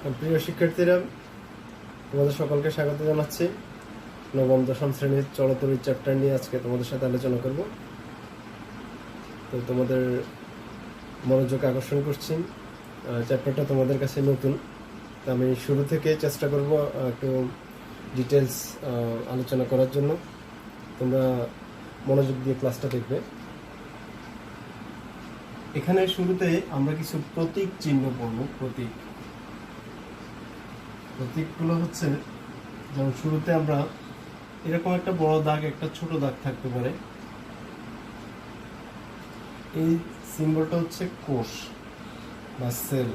প্রিয় শিক্ষার্থীরা, তোমাদের সকলকে স্বাগত জানাচ্ছি। নবম দশম শ্রেণীর চলতরি চ্যাপ্টার নিয়ে আজকে তোমাদের সাথে আলোচনা করব। তো তোমাদের মনোযোগ আকর্ষণ করছি। চ্যাপ্টারটা তোমাদের কাছে নতুন, তো আমি শুরু থেকে চেষ্টা করব একটু ডিটেলস আলোচনা করার জন্য। তোমরা মনোযোগ দিয়ে ক্লাসটা দেখবে। এখানে শুরুতে আমরা কিছু প্রতীক চিহ্ন পড়ব। প্রতীকগুলো হচ্ছে, যেমন শুরুতে আমরা এরকম একটা বড় দাগ, একটা ছোট দাগ থাকতে পারে। এই সিম্বলটা হচ্ছে কোষ বা সেল।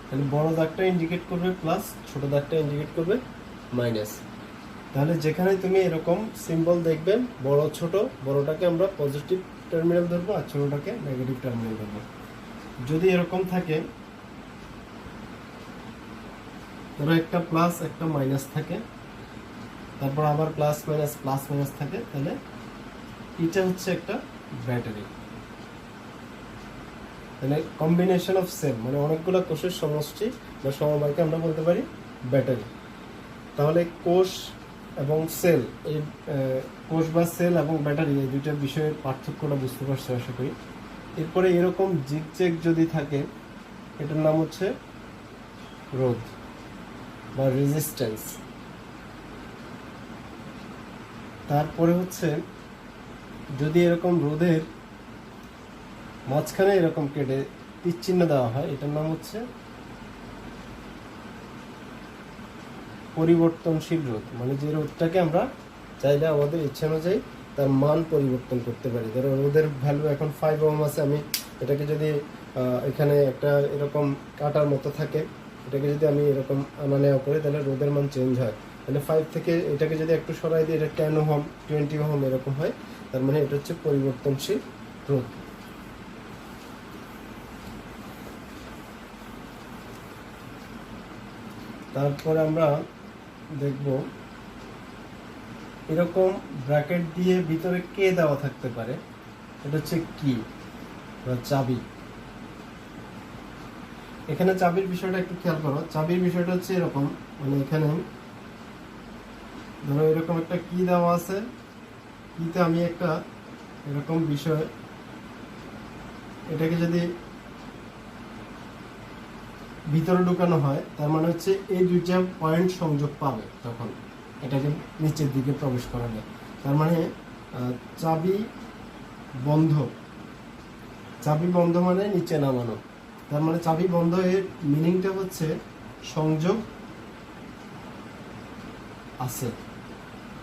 তাহলে বড় দাগটা ইন্ডিকেট করবে প্লাস, ছোট দাগটা ইন্ডিকেট করবে মাইনাস। তাহলে যেখানে তুমি এরকম সিম্বল দেখবে, বড় ছোট, বড়টাকে আমরা পজিটিভ টার্মিনাল ধরবো আর ছোটটাকে নেগেটিভ টার্মিনাল ধরবো। যদি এরকম থাকে, ধরো একটা প্লাস একটা মাইনাস থাকে, তারপর আবার প্লাস মাইনাস থাকে, তাহলে এটা হচ্ছে একটা ব্যাটারি। মানে কম্বিনেশন অফ সেল, মানে অনেকগুলো কোষের সমষ্টি বা সমবায়কে আমরা বলতে পারি ব্যাটারি। তাহলে কোষ এবং সেল, এই কোষ বা সেল এবং ব্যাটারি, এই দুইটা বিষয়ের পার্থক্যটা বুঝতে পারছো আশা করি। এরপরে এরকম জিগজ্যাগ যদি থাকে, এটার নাম হচ্ছে রোধ বা রেজিস্ট্যান্স। তারপরে হচ্ছে, যদি এরকম রোধের মাঝখানে এরকম কেটে তীর চিহ্ন দেওয়া হয়, এটার নাম হচ্ছে পরিবর্তনশীল রোধ। মানে যে রোধটাকে আমরা চাইলে আমাদের ইচ্ছা অনুযায়ী তার মান পরিবর্তন করতে পারি। ধরো রোধের ভ্যালু এখন 5 ওহম আছে, আমি এটাকে যদি এখানে একটা এরকম কাটার মতো থাকে, এটাকে যদি আমি এরকম আনা নেওয়া করি, তাহলে রোধের মান চেঞ্জ হয়। তাহলে 5 থেকে এটাকে যদি একটু সরাই দিই, এটা 10 ওহম 20 ওহম এরকম হয়। তার মানে এটা হচ্ছে পরিবর্তনশীল রোধ। তারপরে আমরা দেখব এরকম ব্র্যাকেট দিয়ে ভিতরে কে দেওয়া থাকতে পারে, এটা হচ্ছে কি বা চাবি। এখানে চাবির বিষয়টা একটু খেয়াল করো। চাবির বিষয়টা হচ্ছে এরকম, মানে এখানে ধরো এরকম একটা কি দেওয়া আছে, কিতে আমি একটা এরকম বিষয়, এটাকে যদি ভিতরে ঢুকানো হয়, তার মানে হচ্ছে এই দুইটা পয়েন্ট সংযোগ পাবে, তখন এটাকে নিচের দিকে প্রবেশ করাবে। তার মানে চাবি বন্ধ, চাবি বন্ধ মানে নিচে নামানো। তার মানে চাবি বন্ধ এর মিনিংটা হচ্ছে সংযোগ আছে,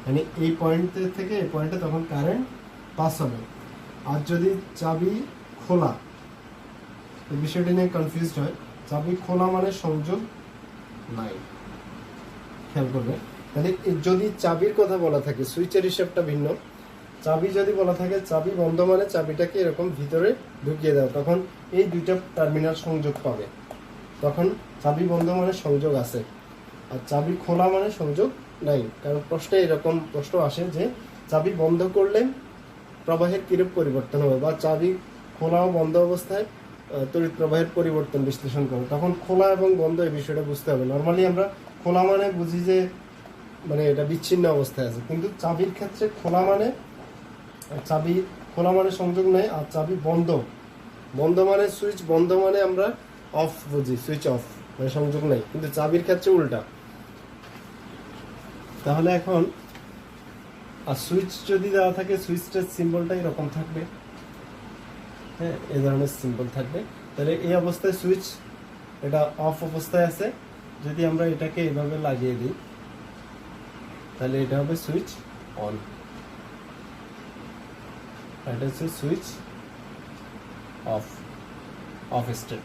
মানে এই পয়েন্ট থেকে এই পয়েন্টে তখন কারেন্ট পাস হবে। আর যদি চাবি খোলা, এই বিষয়টা নিয়ে কনফিউজড হয়। চাবি খোলা মানে সংযোগ নাই, খেয়াল করবে। তাহলে যদি চাবির কথা বলা থাকে, সুইচের হিসাবটা ভিন্ন। চাবি যদি বলা থাকে, চাবি বন্ধ মানে চাবিটাকে এরকম ভিতরে ঢুকিয়ে দাও, তখন এই দুইটা টার্মিনাল সংযোগ পাবে, তখন চাবি বন্ধ মানে সংযোগ আছে। আর চাবি খোলা মানে সংযোগ নাই। কারণ প্রশ্নে এরকম প্রশ্ন আসে যে চাবি বন্ধ করলে প্রবাহের কিরূপ পরিবর্তন হবে, বা চাবি খোলা ও বন্ধ অবস্থায় তড়িৎ প্রবাহের পরিবর্তন বিশ্লেষণ করো। তখন খোলা এবং বন্ধ এই বিষয়টা বুঝতে হবে। নর্মালি আমরা খোলা মানে বুঝি যে মানে এটা বিচ্ছিন্ন অবস্থায় আছে, কিন্তু চাবির ক্ষেত্রে খোলা মানে, চাবি খোলা মানে সংযোগ নেই, আর চাবি বন্ধ, বন্ধ মানে সুইচ বন্ধ মানে আমরা অফ বুঝি, সুইচ অফ মানে সংযোগ নেই, কিন্তু চাবির ক্ষেত্রে উল্টা। তাহলে এখন আর সুইচ যদি দেওয়া থাকে, সুইচটার সিম্বলটা এরকম থাকবে, হ্যাঁ, এই ধরনের সিম্বল থাকবে। তাহলে এই অবস্থায় সুইচ এটা অফ অবস্থায় আছে। যদি আমরা এটাকে এভাবে লাগিয়ে দিই, তাহলে এটা হবে সুইচ অন, এটা হচ্ছে সুইচ অফ স্টেট।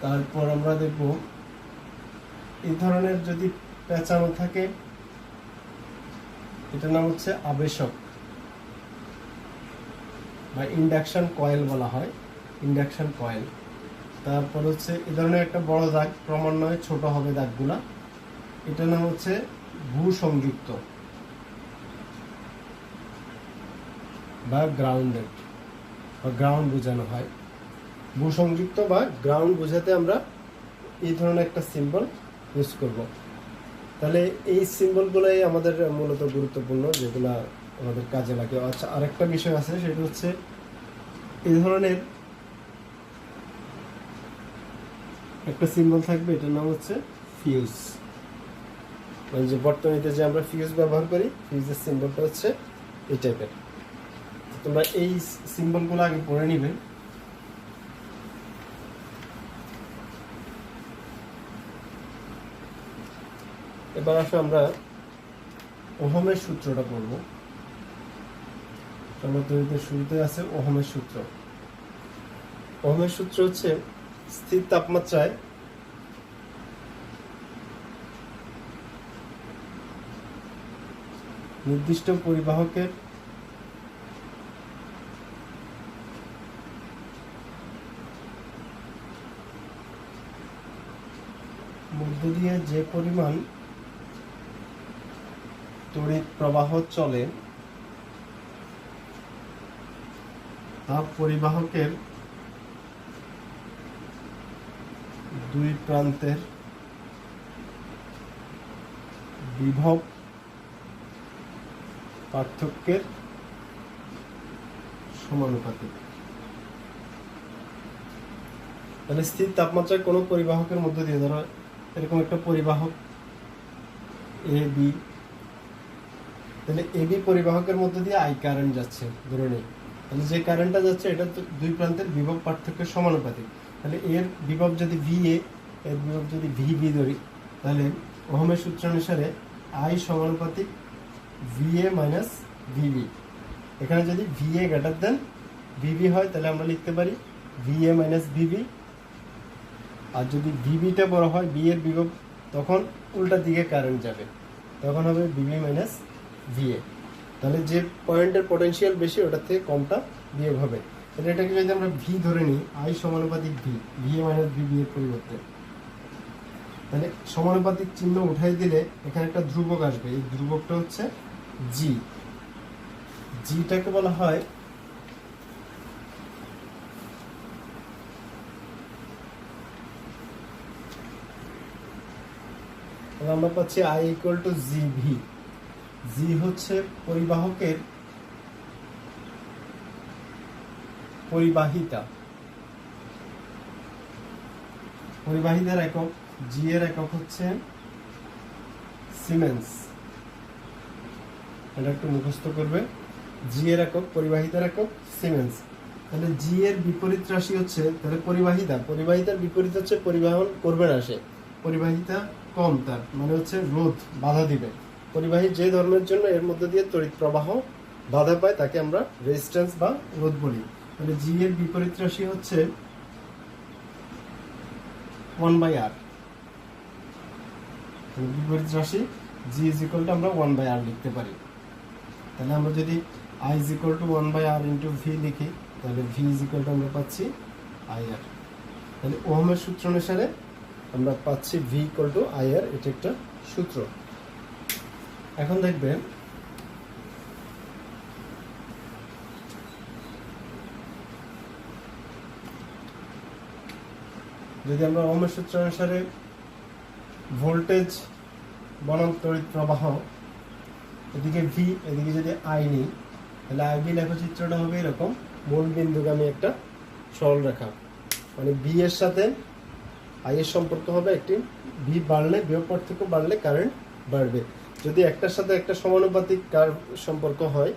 তারপর আমরা দেখব এই ধরনের যদি পেঁচানো থাকে, এটার নাম হচ্ছে আবেশক বা ইন্ডাকশন কয়েল বলা হয়, ইন্ডাকশন কয়েল। তারপর হচ্ছে এই ধরনের একটা বড় দাগ, ক্রমান্বয়ে ছোট হবে দাগগুলা, এটার নাম হচ্ছে ভূ সংযুক্ত। বা গ্রাউন্ডেড বা গ্রাউন্ড বোঝানো হয়। ভূসংযুক্ত বা গ্রাউন্ড বোঝাতে আমরা এই ধরনের একটা সিম্বল ইউজ করব। তাহলে এই সিম্বলগুলোই আমাদের মূলত গুরুত্বপূর্ণ, যেগুলা আমাদের কাজে লাগে। আচ্ছা, আরেকটা বিষয় আছে, সেটা হচ্ছে এই ধরনের একটা সিম্বল থাকবে, এটার নাম হচ্ছে ফিউজ। মানে যে বর্তনীতে যে আমরা ফিউজ ব্যবহার করি, ফিউজের সিম্বলটা হচ্ছে এই টাইপের। তোমরা এই সিম্বলগুলো আগে পড়ে নিবে। এবার আসো আমরা ওহমের সূত্রটা পড়ব। বর্তনীতে শুরুতে আছে ওহমের সূত্র। ওহমের সূত্র হচ্ছে স্থির তাপমাত্রায় নির্দিষ্ট পরিবাহকের মধ্য দিয়ে যে পরিমাণ তড়িৎ প্রবাহ চলে তা পরিবাহকের দুই প্রান্তের বিভব পার্থক্যের সমানুপাতিক। তাহলে স্থির তাপমাত্রায় কোনো পরিবাহকের মধ্য দিয়ে, ধরো এরকম একটা পরিবাহক এ বি, তাহলে এ বি পরিবাহকের মধ্য দিয়ে আই কারেন্ট যাচ্ছে ধরে নেই। তাহলে যে কারেন্টটা যাচ্ছে এটা দুই প্রান্তের বিভব পার্থক্যের সমানুপাতিক। তাহলে এর বিভব যদি ভি এ, এর বিভব যদি ভি বি ধরি, তাহলে ওহমের সূত্র অনুসারে আই সমানুপাতিক ভি এ মাইনাস ভিবি। এখানে যদি V A greater than VB হয়, তাহলে আমরা লিখতে পারি ভি এ মাইনাস ভিবি। আর যদি ভিবিটা বড় হয়, বি এর বিভব, তখন উল্টা দিকে কারেন্ট যাবে, তখন হবে ভিবি মাইনাস ভিএ। তাহলে যে পয়েন্টের পটেনশিয়াল বেশি ওটার থেকে কমটা বিয়োগ হবে। তাহলে এটাকে যদি আমরা ভি ধরে নিই, আই সমানুপাতিক ভি, ভিএ মাইনাস ভিবি এর পরিবর্তে, তাহলে সমানুপাতিক চিহ্ন উঠাই দিলে এখানে একটা ধ্রুবক আসবে। এই ধ্রুবকটা হচ্ছে জি। জিটাকে বলা হয় আমরা পাচ্ছি I equal to G V. G হচ্ছে পরিবাহকের পরিবাহিতা, পরিবাহিতার একক। জি এর একক হচ্ছে সিমেন্স। এটা একটু মুখস্থ করবে। জি এর একক, পরিবাহিতার একক সিমেন্স। তাহলে জি এর বিপরীত রাশি হচ্ছে, তাহলে পরিবাহিতা, পরিবাহিতার বিপরীত হচ্ছে পরিবহন করবে রাশি। পরিবাহিতা কম, তার মানে হচ্ছে রোধ, বাধা দিবে। পরিবাহী যে ধর্মের জন্য এর মধ্যে দিয়ে তড়িৎ প্রবাহ বাধা পায় তাকে আমরা রেজিস্ট্যান্স বা রোধ বলি। তাহলে জি এর বিপরীত রাশি হচ্ছে 1/r। বিপরীত রাশি জি ইজ ইকুয়াল টু আমরা 1/r লিখতে পারি। তাহলে আমরা যদি I is equal two 1/r into V লিখি, তাহলে ভি ইজ ইকুয়াল টু আমরা পাচ্ছি আইআর। তাহলে ওহমের সূত্র অনুসারে আমরা পাচ্ছি ভি ইকুয়াল টু আইআর। এটা একটা সূত্র। এখন দেখবেন যদি আমরা ওহমের সূত্র অনুসারে ভোল্টেজ বনাম তড়িৎ প্রবাহ, এদিকে ভি, এদিকে যদি আই নিই, তাহলে আই ভি লেখচিত্রটা হবে এরকম। মূল বিন্দুগামী একটা সরলরেখা, মানে ভি এর সাথে আই এর সম্পর্ক হবে একটি। ভি বাড়লে, বিভব পার্থক্য বাড়লে কারেন্ট বাড়বে। যদি একটার সাথে একটা সমানুপাতিক কার্ভ সম্পর্ক হয়,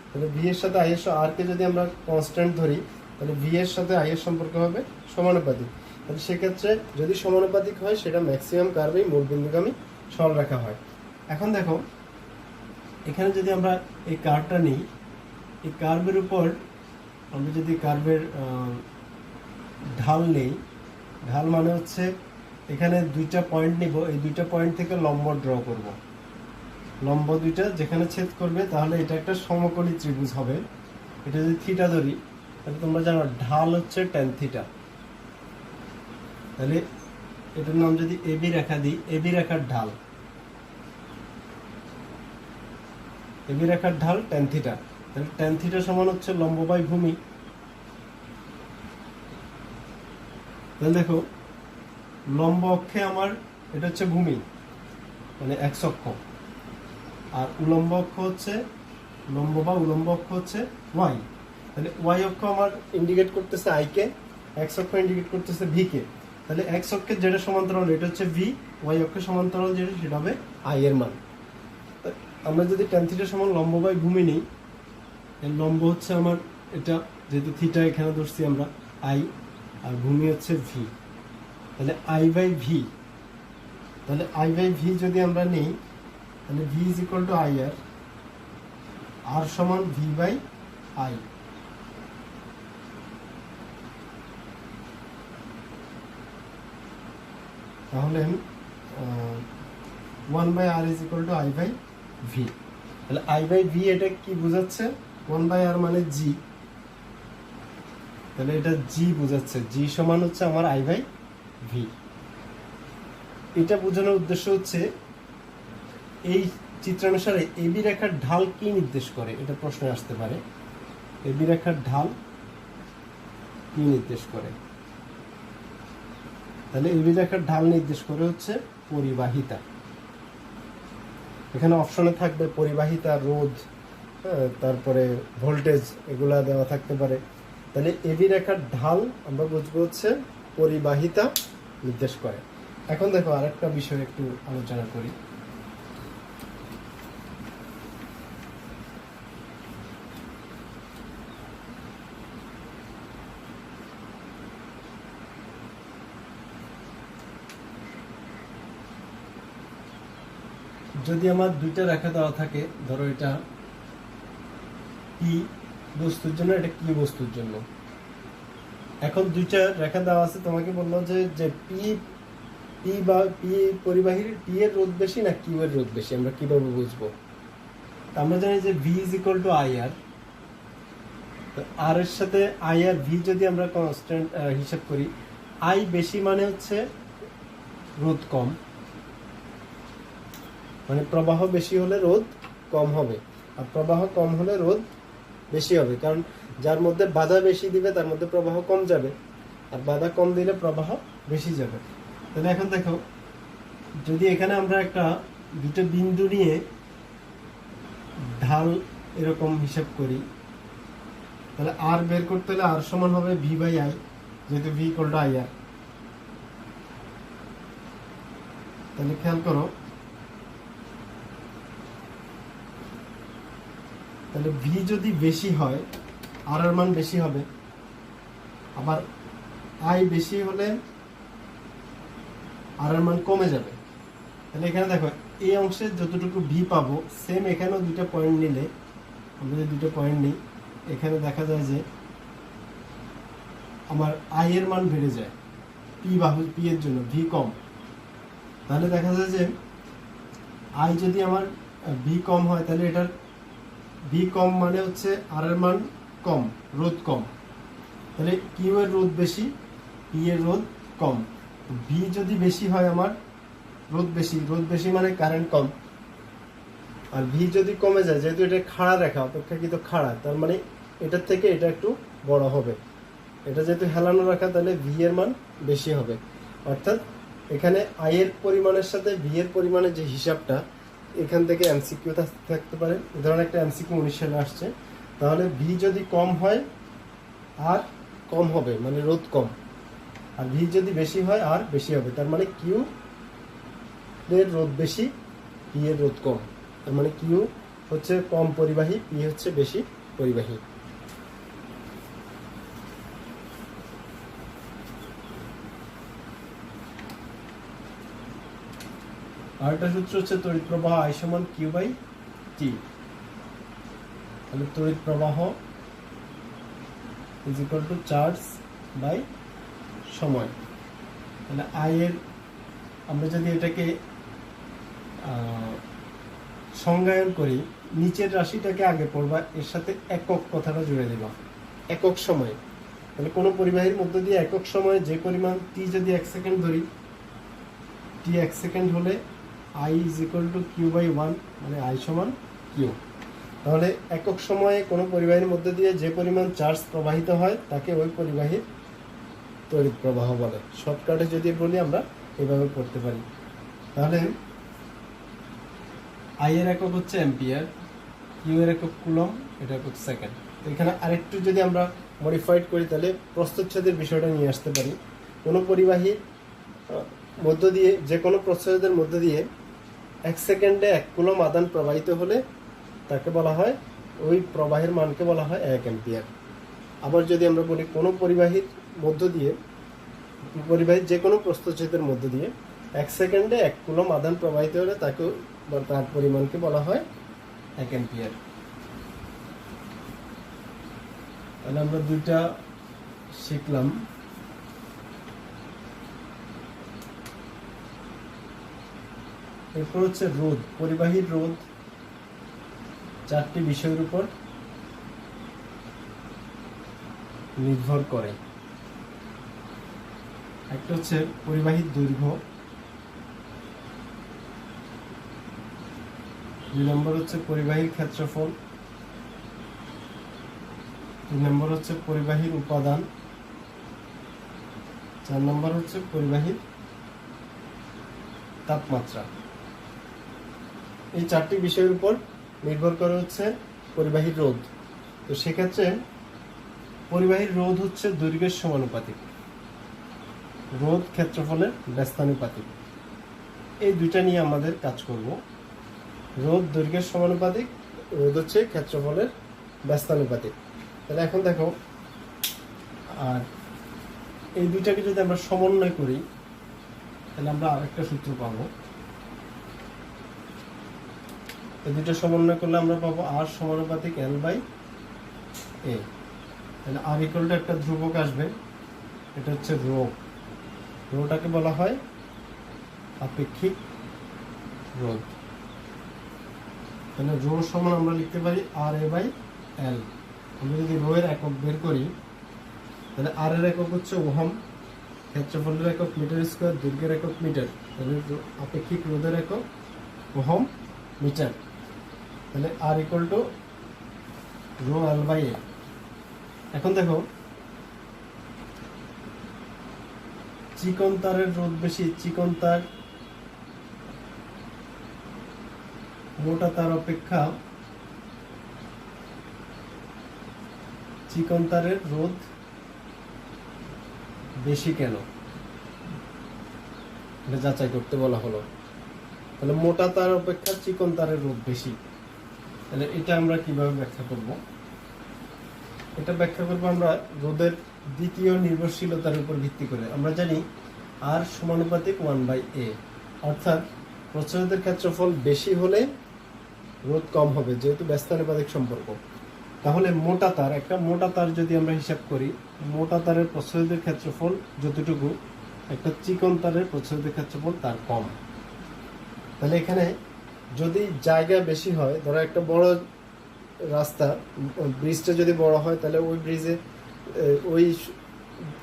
তাহলে ভি এর সাথে আই এর, আর কে যদি আমরা কনস্ট্যান্ট ধরি, তাহলে ভি এর সাথে আই এর সম্পর্ক হবে সমানুপাতিক। তাহলে সেক্ষেত্রে যদি সমানুপাতিক হয়, সেটা ম্যাক্সিমাম কার্ভেই মূল বিন্দুগামী সরলরেখা হয়। এখন দেখো এখানে যদি আমরা এই কার্ভটা নিই, এই কার্ভের উপর আমরা যদি কার্ভের ঢাল নেই, ঢাল মানে হচ্ছে এখানে দুইটা পয়েন্ট নিব, এই দুইটা পয়েন্ট থেকে লম্ব ড্র করব। লম্ব দুইটা যেখানে ছেদ করবে, তাহলে এটা একটা সমকোণী ত্রিভুজ হবে। এটা যদি থিটা ধরি, তাহলে তোমরা জানো ঢাল হচ্ছে ট্যান থিটা। তাহলে এটার নাম যদি এবি রেখা দিই, এবি রেখার ঢাল, এবি রেখার ঢাল ট্যান থিটা। তাহলে tan থিটা সমান হচ্ছে লম্ব বাই ভূমি। তাহলে দেখো লম্ব অক্ষে আমার এটা হচ্ছে ভূমি মানে x অক্ষ, আর উলম্ব অক্ষ হচ্ছে লম্ব বা উলম্ব অক্ষ হচ্ছে y। তাহলে y অক্ষ আমার ইন্ডিকেট করতেছে i কে, x অক্ষ ইন্ডিকেট করতেছে v কে। তাহলে x অক্ষের যেটা সমান্তরাল এটা হচ্ছে v, y অক্ষের সমান্তরাল যেটা সেটা হবে i এর মান। আমরা যদি tan থিটা সমান লম্ব বাই ভূমি নিই, এর লম্ব হচ্ছে আমার এটা, যেহেতু থিটা এখানে ধরছি আমরা i, আর ভূমি হচ্ছে v, তাহলে i বাই v। তাহলে i বাই v যদি আমরা নিই তাহলে v is equal to i আর সমান v বাই i। তাহলে 1 by r is equal to i by v। তাহলে i বাই v এটা কি বোঝাচ্ছে? 1 বাই r মানে g, তাহলে এটা g বোঝাচ্ছে, g সমান হচ্ছে আমার i বাই v। এটা বোঝানোর উদ্দেশ্য হচ্ছে এই চিত্রানুসারে এবি রেখার ঢাল কি নির্দেশ করে, এটা প্রশ্ন আসতে পারে। এবি রেখার ঢাল কি নির্দেশ করে? তাহলে এবি রেখার ঢাল নির্দেশ করে হচ্ছে পরিবাহিতা। এখানে অপশনে থাকবে পরিবাহিতা, রোধ, তারপরে ভোল্টেজ, এগুলা দেওয়া থাকতে পারে। তাহলে এবি রেখার ঢাল আমরা বুঝবো হচ্ছে পরিবাহিতা নির্দেশ করে। এখন দেখো আরেকটা বিষয় একটু আলোচনা করি। যদি আমার দুইটা রেখা দেওয়া থাকে, ধরো এটা পি বস্তুর জন্য, এটা কি বস্তুর জন্য। এখন দুইটা রেখা দেওয়া আছে, তোমাকে বললো যে পি বা পি পরিবাহীর পি এর রোধ বেশি না কিউ এর রোধ বেশি, আমরা কিভাবে বুঝবো? আমরা জানি যে V is equal to I R, তো আর এর সাথে আই আর ভি যদি আমরা কনস্ট্যান্ট হিসাব করি, আই বেশি মানে হচ্ছে রোধ কম, মানে প্রবাহ বেশি হলে রোধ কম হবে, আর প্রবাহ কম হলে রোধ বেশি হবে। কারণ যার মধ্যে বাধা বেশি দিবে তার মধ্যে প্রবাহ কম যাবে, আর বাধা কম দিলে প্রবাহ বেশি যাবে। তাহলে এখন দেখো, যদি এখানে আমরা একটা দুটো বিন্দু নিয়ে ঢাল এরকম হিসাব করি, তাহলে আর বের করতে হলে আর সমান হবে ভি বাই আই, যেহেতু ভি ইকুয়াল টু আই আর। তাহলে খেয়াল করো, তাহলে ভি যদি বেশি হয় আর এর মান বেশি হবে, আবার আই বেশি হলে আর এর মান কমে যাবে। তাহলে এখানে দেখো এই অংশে যতটুকু ভি পাবো, সেম এখানেও দুটো পয়েন্ট নিলে, আমরা যদি দুটো পয়েন্ট নিই, এখানে দেখা যায় যে আমার আই এর মান বেড়ে যায় পি বাহু পি এর জন্য, ভি কম। তাহলে দেখা যায় যে আই যদি আমার ভি কম হয়, তাহলে এটার ভি কম মানে হচ্ছে আর এর মান কম, রোধ কম। তাহলে কিউ এর রোধ বেশি, পি এর রোধ কম। ভি যদি বেশি হয় আমার রোধ বেশি মানে কারেন্ট কম। আর ভি যদি কমে যায়, যেহেতু এটা খাড়া রেখা, অপেক্ষাকৃত খাড়া, তার মানে এটার থেকে এটা একটু বড় হবে। এটা যেহেতু হেলানো রাখা, তাহলে ভি এর মান বেশি হবে। অর্থাৎ এখানে আই এর পরিমাণের সাথে ভি এর পরিমাণের যে হিসাবটা, এখান থেকে এমসিকিউ থাকতে পারে। এ ধরনের একটা এমসিকিউ 19 সালে আসছে। তাহলে ভি যদি কম হয় আর কম হবে, মানে রোধ কম, আর ভি যদি বেশি হয় আর বেশি হবে। তার মানে কিউ এর রোধ বেশি, পি এর রোধ কম। তার মানে কিউ হচ্ছে কম পরিবাহী, পি হচ্ছে বেশি পরিবাহী। আর একটা সূত্র হচ্ছে তড়িৎ প্রবাহ আই সমান কিউ বাই টি। তাহলে তড়িৎ প্রবাহ is equal to charge by সময়। তাহলে আই এর আমরা যদি এটাকে সংজ্ঞায়ন করি, নিচের রাশিটাকে আগে পড়বা, এর সাথে একক কথাটা জুড়ে দিবা, একক সময়। তাহলে কোনো পরিবাহীর মধ্য দিয়ে একক সময়ে যে পরিমাণ টি যদি 1 সেকেন্ড ধরি, টি 1 সেকেন্ড হলে I is equal to Q by 1, মানে আই সমান কিউ। তাহলে একক সময়ে কোনো পরিবাহীর মধ্যে দিয়ে যে পরিমাণ চার্জ প্রবাহিত হয় তাকে ওই পরিবাহীর তড়িৎ প্রবাহ বলে। শর্টকাটে যদি বলি আমরা এভাবে করতে পারি। তাহলে আই এর একক হচ্ছে অ্যাম্পিয়ার, কিউ এর একক কুলম, এটা একক সেকেন্ড। তো এখানে আরেকটু যদি আমরা মডিফাইড করি তাহলে প্রস্থচ্ছেদের বিষয়টা নিয়ে আসতে পারি। কোনো পরিবাহীর মধ্য দিয়ে, যে কোনো প্রস্থচ্ছেদের মধ্য দিয়ে 1 সেকেন্ডে 1 কুলম আদান প্রবাহিত হলে তাকে বলা হয়, ওই প্রবাহের মানকে বলা হয় 1 অ্যাম্পিয়ার। আবার যদি আমরা বলি কোনো পরিবাহীর মধ্য দিয়ে, পরিবাহীর যে কোনো প্রস্থচ্ছেদের মধ্য দিয়ে 1 সেকেন্ডে 1 কুলম আদান প্রবাহিত হলে তাকে, তার পরিমাণকে বলা হয় 1 অ্যাম্পিয়ার। তাহলে আমরা দুইটা শিখলাম। এরপর হচ্ছে রোধ। পরিবাহীর রোধ 4টি বিষয়ের উপর নির্ভর করে। একটা হচ্ছে পরিবাহীর দৈর্ঘ্য, 2 নম্বর হচ্ছে পরিবাহীর ক্ষেত্রফল, 3 নম্বর হচ্ছে পরিবাহীর উপাদান, 4 নম্বর হচ্ছে পরিবাহীর তাপমাত্রা। এই 4টি বিষয়ের উপর নির্ভর করে হচ্ছে পরিবাহীর রোধ। তো সেক্ষেত্রে পরিবাহীর রোধ হচ্ছে দৈর্ঘ্যের সমানুপাতিক, রোধ ক্ষেত্রফলের ব্যস্তানুপাতিক। এই দুইটা নিয়ে আমাদের কাজ করব। রোধ দৈর্ঘ্যের সমানুপাতিক, রোধ হচ্ছে ক্ষেত্রফলের ব্যস্তানুপাতিক। তাহলে এখন দেখো, আর এই দুইটাকে যদি আমরা সমন্বয় করি তাহলে আমরা আরেকটা সূত্র পাবো। এই দুইটা সমন্বয় করলে আমরা পাবো আর সমানুপাতিক এল বাই এ। তাহলে আর ইকুয়াল টু একটা ধ্রুবক আসবে, এটা হচ্ছে রো। রোটাকে বলা হয় আপেক্ষিক রোধ। তাহলে রো সমান আমরা লিখতে পারি আর এ বাই এল। আমরা যদি রো এর একক বের করি তাহলে আর এর একক হচ্ছে ওহম, ক্ষেত্রফলের একক মিটার স্কোয়ার, দৈর্ঘ্যের একক মিটার। তাহলে আপেক্ষিক রোধের একক ওহম মিটার। তাহলে R equal to rho L by A. এখন দেখো, চিকন তারের রোধ বেশি, চিকন তার মোটা তার অপেক্ষা চিকন তারের রোধ বেশি কেন, এটা যাচাই করতে বলা হলো। তাহলে মোটা তার অপেক্ষা চিকন তারের রোধ বেশি। তাহলে এটা আমরা কিভাবে ব্যাখ্যা করব? এটা ব্যাখ্যা করব আমরা রোধের দ্বিতীয় নির্ভরশীলতার উপর ভিত্তি করে। আমরা জানি আর সমানুপাতিক 1/a, অর্থাৎ প্রচ্ছদের ক্ষেত্রফল বেশি হলে রোধ কম হবে, যেহেতু ব্যস্তানুপাতিক সম্পর্ক। তাহলে মোটা তার, একটা মোটা তার যদি আমরা হিসাব করি, মোটা তারের প্রচ্ছদের ক্ষেত্রফল যতটুকু, একটা চিকন তারের প্রচ্ছদের ক্ষেত্রফল তার কম। তাহলে এখানে যদি জায়গা বেশি হয়, ধরো একটা বড় রাস্তা, ব্রিজটা যদি বড় হয় তাহলে ওই ব্রিজে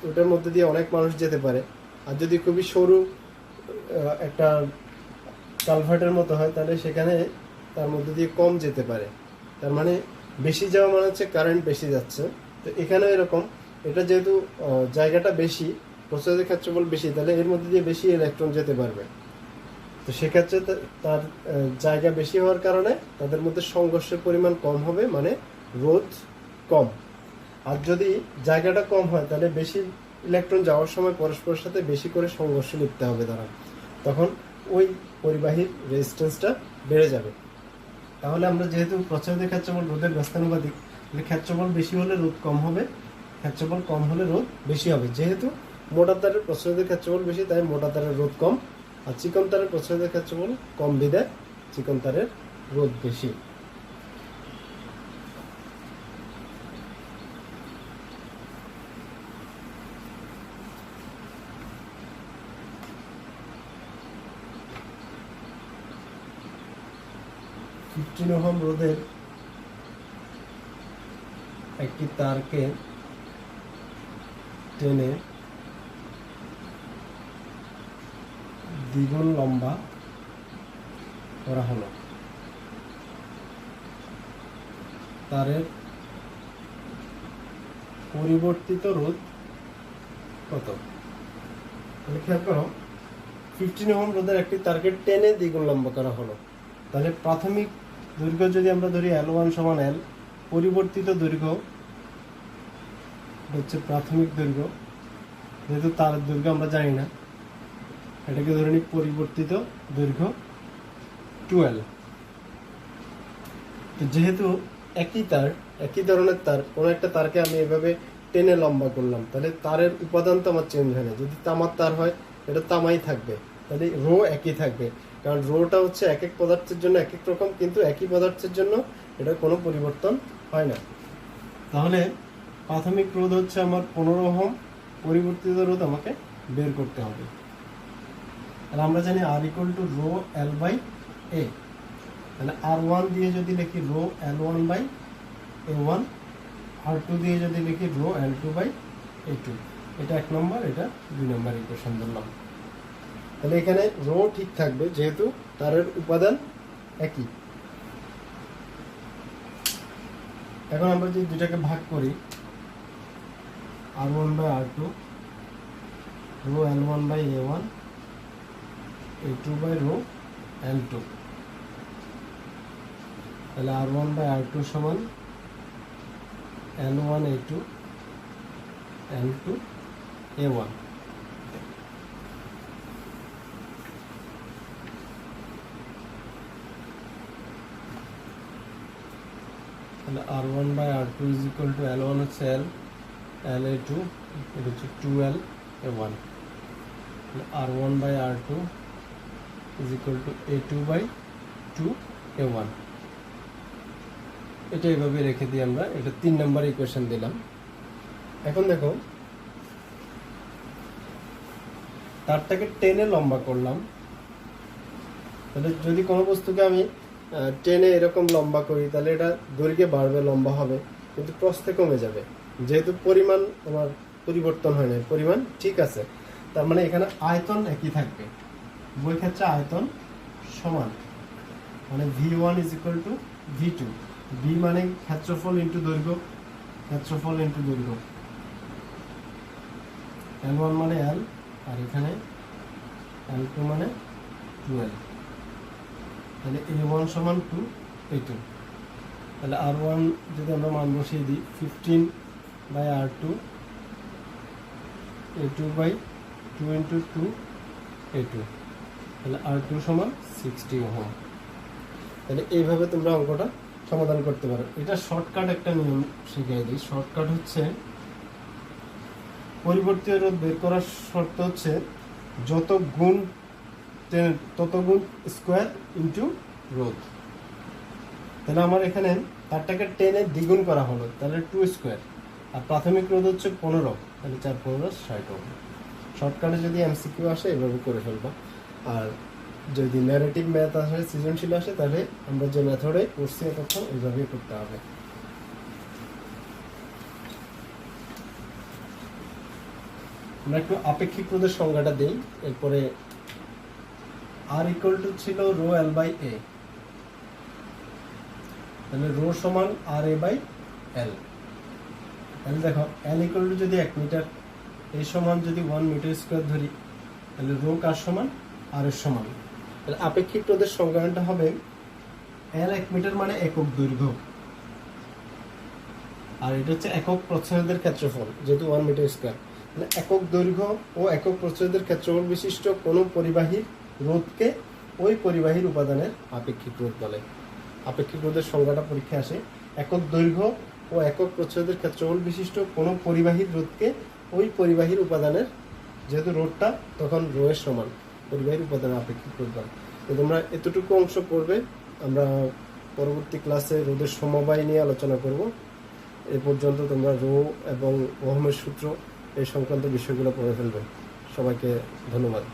ওটার মধ্যে দিয়ে অনেক মানুষ যেতে পারে। আর যদি খুবই সরু একটা কালভার্টের মতো হয় তাহলে সেখানে তার মধ্যে দিয়ে কম যেতে পারে। তার মানে বেশি যাওয়া মানে হচ্ছে কারেন্ট বেশি যাচ্ছে। তো এখানেও এরকম, এটা যেহেতু জায়গাটা বেশি, প্রচ্ছদের ক্ষেত্রফল বেশি, তাহলে এর মধ্যে দিয়ে বেশি ইলেকট্রন যেতে পারবে। তো সেক্ষেত্রে তার জায়গা বেশি হওয়ার কারণে তাদের মধ্যে সংঘর্ষের পরিমাণ কম হবে, মানে রোধ কম। আর যদি জায়গাটা কম হয় তাহলে বেশি ইলেকট্রন যাওয়ার সময় পরস্পরের সাথে বেশি করে সংঘর্ষ লিখতে হবে তারা, তখন ওই পরিবাহীর রেজিস্ট্যান্সটা বেড়ে যাবে। তাহলে আমরা যেহেতু প্রচ্ছদের ক্ষেত্রফল রোধের ব্যস্তানুপাতিক, ক্ষেত্রফল বেশি হলে রোধ কম হবে, ক্ষেত্রফল কম হলে রোধ বেশি হবে। যেহেতু মোটা তারের প্রচ্ছদের ক্ষেত্রফল বেশি, তাই মোটা তারের রোধ কম, আর চিকন তারের প্রচ্ছদের ক্ষেত্রফল কম বিধায় চিকন তারের রোধ বেশি। ওহম রোধের একটি তারকে টেনে দ্বিগুণ লম্বা করা হলো। তারের পরিবর্তিত রোধ কত? তাহলে খেয়াল করো, 15 ওহম রোধের একটি তারকে টেনে দ্বিগুণ লম্বা করা হলো। তাহলে প্রাথমিক দৈর্ঘ্য যদি আমরা ধরি L1 সমান L, পরিবর্তিত দৈর্ঘ্য হচ্ছে প্রাথমিক দৈর্ঘ্য, যেহেতু তারের দৈর্ঘ্য আমরা জানি না, এটাকে ধরে নিই পরিবর্তিত দৈর্ঘ্য 12। তো যেহেতু একই তার, একই ধরনের তার, কোনো একটা তারকে আমি এভাবে টেনে লম্বা করলাম, তাহলে তারের উপাদান তো আমার চেঞ্জ হয় না। যদি তামার তার হয় এটা তামাই থাকবে, তাহলে রো একই থাকবে, কারণ রোটা হচ্ছে এক এক পদার্থের জন্য এক এক রকম, কিন্তু একই পদার্থের জন্য এটা কোনো পরিবর্তন হয় না। তাহলে প্রাথমিক রোধ হচ্ছে আমার 15 ওহম, পরিবর্তিত রোধ আমাকে বের করতে হবে। আর আমরা জানি R = rho L by A, তাহলে R1 দিয়ে যদি লিখি rho L1 by A1, R2 দিয়ে যদি লিখি রো L2 বাই A2। এটা 1 নম্বর, এটা 2 নম্বর ইকুয়েশন ধরলাম। তাহলে এখানে রো ঠিক থাকবে যেহেতু তারের উপাদান একই। এখন আমরা যদি দুটাকে ভাগ করি, R1 by R2, rho L1 by A1, A2 by rho L2, তাহলে R1 বাই R2 সমান L1 A2 L2 A1। তাহলে R1 বাই R2 = L1 হচ্ছে L, LA2, এটা হচ্ছে 2L A1। তাহলে R1 by R2 = A2 by 2 A1। এটা এইভাবে রেখে দিই আমরা, এটা 3 নম্বর ইকুয়েশন দিলাম। এখন দেখো, তারটাকে টেনে লম্বা করলাম, তাহলে যদি কোনো বস্তুকে আমি টেনে এরকম লম্বা করি, তাহলে এটা দৈর্ঘ্যে বাড়বে, লম্বা হবে, কিন্তু প্রস্থে কমে যাবে, যেহেতু পরিমাণ আমার পরিবর্তন হয় না, পরিমাণ ঠিক আছে। তার মানে এখানে আয়তন একই থাকবে, বই ক্ষেত্রে আয়তন সমান, মানে V1 = V2, V মানে ক্ষেত্রফল ইন্টু দৈর্ঘ্য, ক্ষেত্রফল ইন্টু দৈর্ঘ্য, L1 মানে L, আর এখানে L2 মানে 2L। তাহলে A1 সমান 2 A2। তাহলে R1 যদি আমরা মান বসিয়ে দিই 15 by R2, A2 by 2 × 2 A2, তাহলে R2 সমান 60 ওহম। তাহলে এইভাবে তোমরা অঙ্কটা সমাধান করতে পারো। এটা শর্টকাট একটা নিয়ম শিখিয়ে দিই। শর্টকাট হচ্ছে, পরিবর্তিত রোধ বের করার শর্ত হচ্ছে যত গুণ তত গুণ স্কোয়ার ইন্টু রোধ। তাহলে আমার এখানে তারটাকে টেনে দ্বিগুণ করা হলো, তাহলে 2 স্কোয়ার, আর প্রাথমিক রোধ হচ্ছে 15, তাহলে 4 15 60 ওহম। শর্টকাটে যদি MCQ আসে এভাবে করে ফেলবো, আর যদি ন্যারেটিভ ম্যাথ আসে, সৃজনশীল আসে, তাহলে আমরা যে মেথডে করছি এতক্ষণ এইভাবেই করতে হবে। আমরা একটু আপেক্ষিক রোধের সংজ্ঞাটা দিই, এরপরে R = ছিল রো L বাই A, তাহলে রো সমান RA বাই L। তাহলে দেখো L = যদি 1 মিটার, A সমান যদি 1 মিটার স্কোয়ার ধরি, তাহলে রো কার সমান? R এর সমান। তাহলে আপেক্ষিক রোধের সংজ্ঞাটা হবে L 1 মিটার মানে একক দৈর্ঘ্য, আর এটা হচ্ছে একক প্রচ্ছদের ক্ষেত্রফল, যেহেতু 1 মিটার স্কোয়ার। তাহলে একক দৈর্ঘ্য ও একক প্রচ্ছদের ক্ষেত্রফল বিশিষ্ট কোনো পরিবাহীর রোধকে ওই পরিবাহীর উপাদানের আপেক্ষিক রোধ বলে। আপেক্ষিক রোধের সংজ্ঞাটা পরীক্ষায় আসে, একক দৈর্ঘ্য ও একক প্রচ্ছদের ক্ষেত্রফল বিশিষ্ট কোনো পরিবাহীর রোধকে ওই পরিবাহীর উপাদানের, যেহেতু রোধটা তখন রো এর সমান, পরিবাহীর উপাদানের আপেক্ষিক রোধ বলে। তো তোমরা এতটুকু অংশ পড়বে, আমরা পরবর্তী ক্লাসে রোধের সমবায় নিয়ে আলোচনা করব। এ পর্যন্ত তোমরা রো এবং ওহমের সূত্র এই সংক্রান্ত বিষয়গুলো পড়ে ফেলবে। সবাইকে ধন্যবাদ।